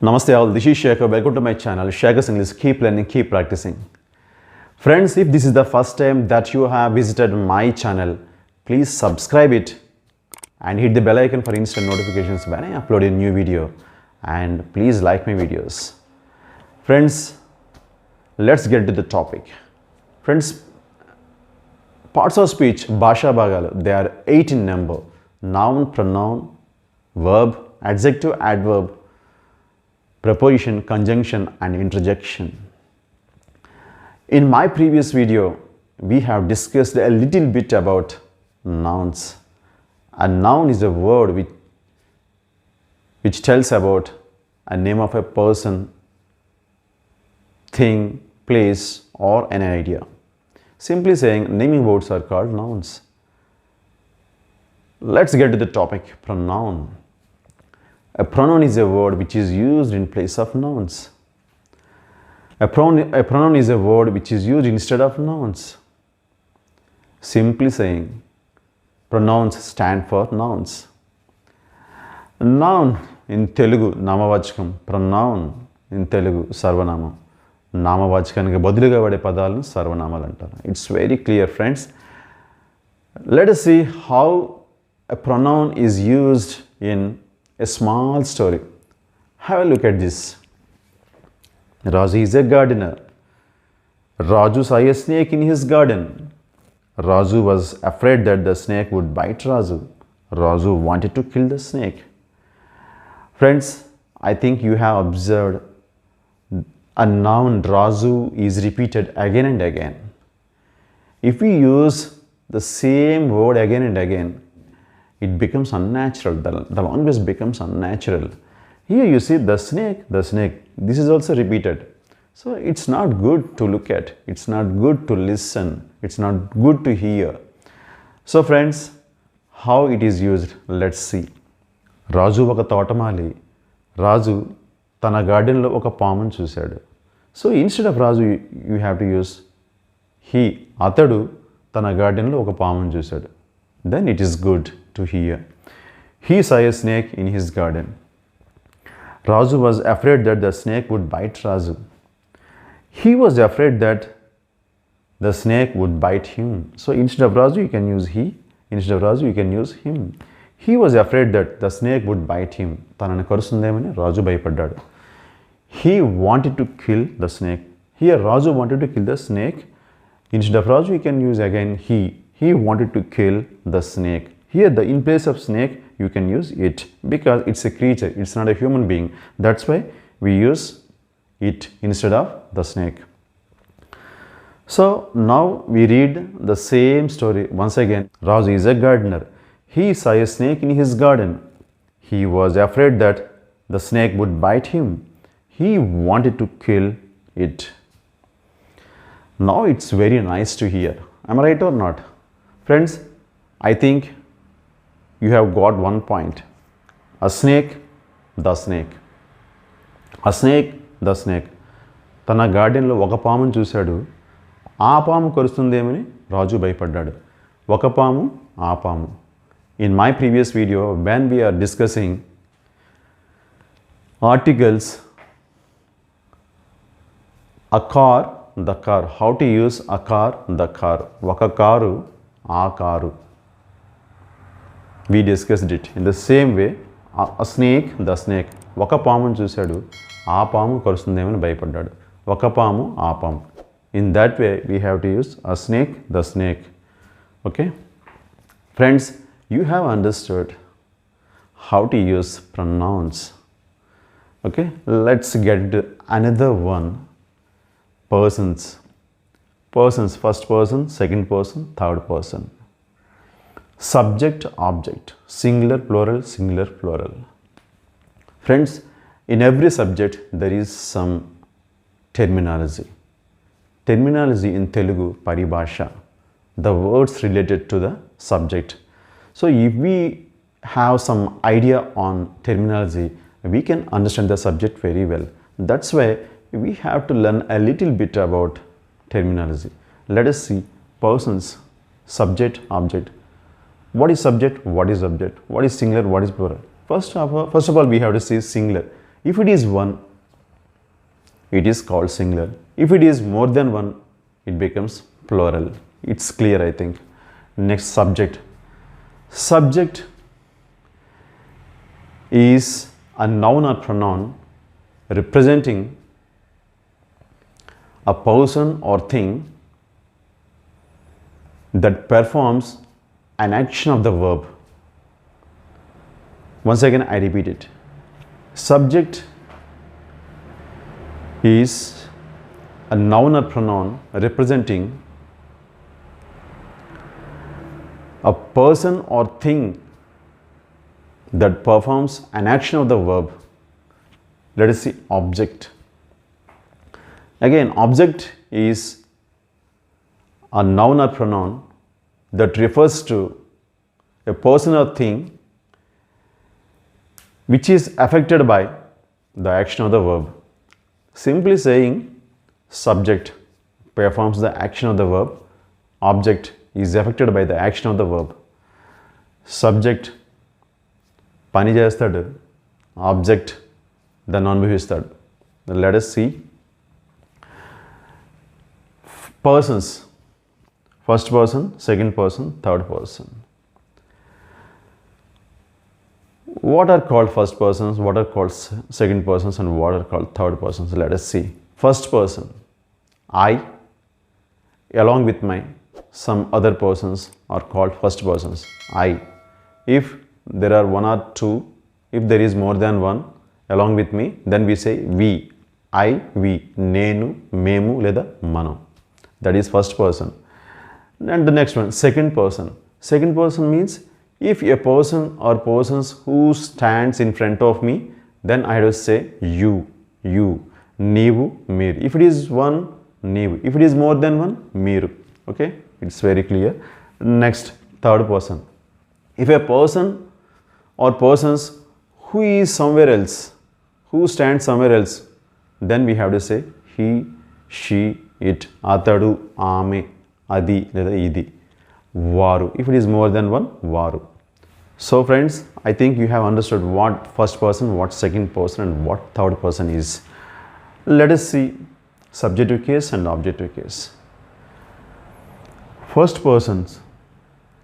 Namaste all, this is Shekhar. Welcome to my channel, Shekhars English. Keep learning, keep practicing. Friends, if this is the first time that you have visited my channel, please subscribe it and hit the bell icon for instant notifications when I upload a new video. And please like my videos. Friends, let's get to the topic. Friends, parts of speech, Bhasha Bhagalu, they are 8 in number. Noun, pronoun, verb, adjective, adverb, preposition, conjunction and interjection. In my previous video, we have discussed a little bit about nouns. A noun is a word which tells about a name of a person, thing, place or an idea. Simply saying, naming words are called nouns. Let's get to the topic, pronoun. A pronoun is a word which is used in place of nouns. A pronoun is a word which is used instead of nouns. Simply saying, pronouns stand for nouns. Noun in Telugu, Namavachakam. Pronoun in Telugu, Sarvanama. Namavachakanika badiluga vade padalanu Sarvanamalu antaru. It's very clear, friends. Let us see how a pronoun is used in a small story. Have a look at this. Raju is a gardener. Raju saw a snake in his garden. Raju was afraid that the snake would bite Raju. Raju wanted to kill the snake. Friends, I think you have observed a noun Raju is repeated again and again. If we use the same word again and again, it becomes unnatural. The language becomes unnatural. Here you see the snake. This is also repeated. So it's not good to look at. It's not good to listen. It's not good to hear. So friends, how it is used? Let's see. Raju oka totamali. Raju tana garden lo oka paamun chusadu. So instead of Raju, you have to use he. Atadu tana garden lo oka paamun chusadu. Then it is good to hear. He saw a snake in his garden. Raju was afraid that the snake would bite Raju. He was afraid that the snake would bite him. So instead of Raju, you can use he. Instead of Raju, you can use him. He was afraid that the snake would bite him. Tanani karusundemani Raju bhayapaddadu. He wanted to kill the snake. Here Raju wanted to kill the snake. Instead of Raju, you can use again he. He wanted to kill the snake. Here, in place of snake, you can use it because it's a creature. It's not a human being. That's why we use it instead of the snake. So now we read the same story once again. Raju is a gardener. He saw a snake in his garden. He was afraid that the snake would bite him. He wanted to kill it. Now it's very nice to hear. Am I right or not? Friends, I think you have got one point. A snake, the snake. A snake, the snake. Tana garden lo oka paamu chusadu. Aa paamu karustundemani Raju bhayapaddadu. Oka paamu, aa paamu. In my previous video, when we are discussing articles, a car, the car. How to use a car, the car. Oka karu, aa karu. We discussed it. In the same way, a snake, the snake. Oka paamu chusadu, aa paamu karustundemani bhayapaddadu. Oka paamu, aa paamu. In that way, we have to use a snake, the snake. Okay? Friends, you have understood how to use pronouns. Okay? Let's get to another one. Persons. Persons, first person, second person, third person. Subject, object, singular, plural, singular, plural. Friends, in every subject there is some terminology. Terminology in Telugu, paribhasha, the words related to the subject. So if we have some idea on terminology, we can understand the subject very well. That's why we have to learn a little bit about terminology. Let us see persons, subject, object. What is subject? What is object? What is singular? What is plural? First of all, we have to see singular. If it is one, it is called singular. If it is more than one, it becomes plural. It's clear, I think. Next, subject. Subject is a noun or pronoun representing a person or thing that performs an action of the verb. Once again, I repeat it. Subject is a noun or pronoun representing a person or thing that performs an action of the verb. Let us see object. Again, object is a noun or pronoun that refers to a person or thing which is affected by the action of the verb. Simply saying, subject performs the action of the verb, object is affected by the action of the verb. Subject పని చేస్తాడు, object దాన్ని అనుభవిస్తాడు. Let us see persons. First person, second person, third person. What are called first persons, what are called second persons, and what are called third persons? Let us see. First person, I along with my some other persons are called first persons. I. If there are one or two, if there is more than one along with me, then we say we. I, we, nenu, memu, leda mano. That is first person. And the next one, second person. Second person means if a person or persons who stands in front of me, then I have to say you, you, neevu, meer. If it is one, neevu. If it is more than one, meeru. Okay, it's very clear. Next, third person. If a person or persons who is somewhere else, who stands somewhere else, then we have to say he, she, it, atadu, ame, adi, leda idi, varu. If it is more than one, varu. So friends, I think you have understood what first person, what second person, and what third person is. Let us see subjective case and objective case. First persons.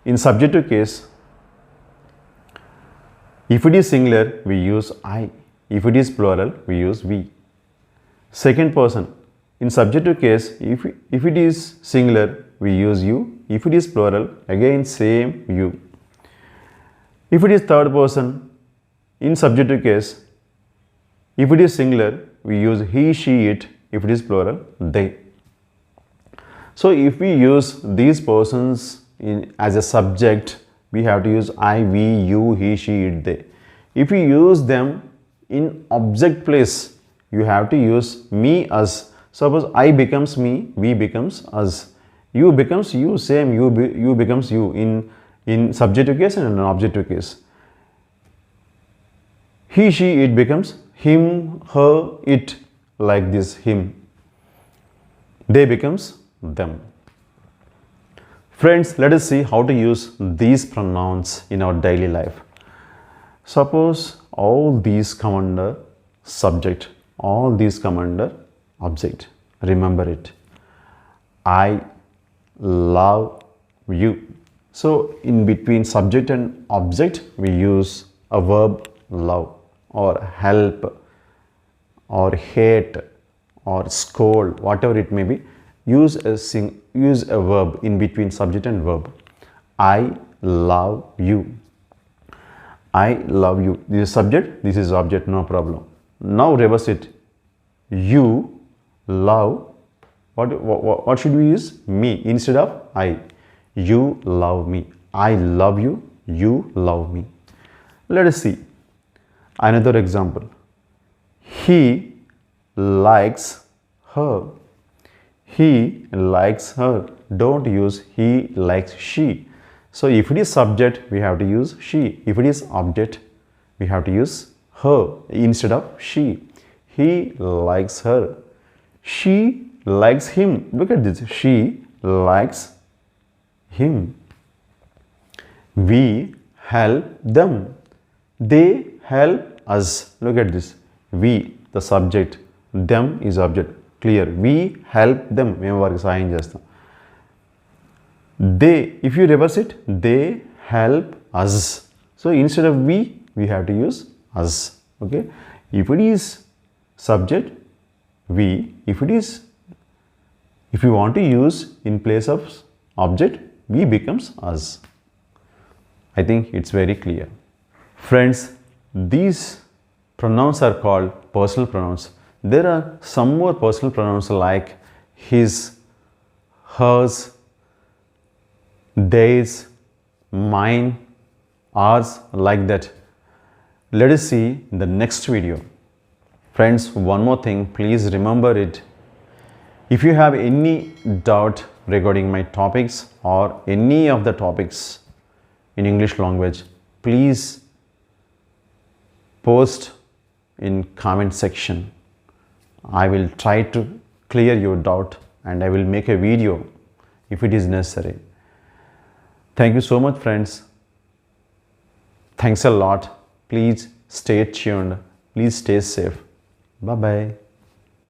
In subjective case, if it is singular, we use I. If it is plural, we use we. Second person. In subjective case, if it is singular, we use you. If it is plural, again same you. If it is third person, in subjective case, if it is singular, we use he, she, it. If it is plural, they. So if we use these persons as a subject, we have to use I, we, you, he, she, it, they. If we use them in object place, you have to use me, us. Suppose I becomes me, we becomes us, you becomes you, same you becomes you in subjective case and in objective case. He, she, it becomes him, her, it, like this, him. They becomes them. Friends, let us see how to use these pronouns in our daily life. Suppose all these come under subject, all these come under object. Remember it. I love you. So in between subject and object, we use a verb love, or help, or hate, or scold, whatever it may be. Use a verb in between subject and verb. I love you. I love you. This is subject, this is object, no problem. Now reverse it. You love, what should we use? Me instead of I. You love me. I love you. You love me. Let us see another example. He likes her. He likes her. Don't use he likes she. So if it is subject, we have to use she. If it is object, we have to use her instead of she. He likes her. She likes him. Look at this. She likes him. We help them. They help us. Look at this. we the subject, them is object. Clear. We help them. మేము వారికి సహాయం చేస్తాం. They, if you reverse it, they help us. So instead of we have to use us. Okay. If it is subject, we. If you want to use in place of object, we becomes us. I think it's very clear. Friends, these pronouns are called personal pronouns. There are some more personal pronouns like his, hers, theirs, mine, ours, like that. Let us see the next video. Friends, one more thing, please remember it. If you have any doubt regarding my topics or any of the topics in English language, please post in comment section. I will try to clear your doubt and I will make a video if it is necessary. Thank you so much, friends. Thanks a lot. Please stay tuned. Please stay safe. Bye bye.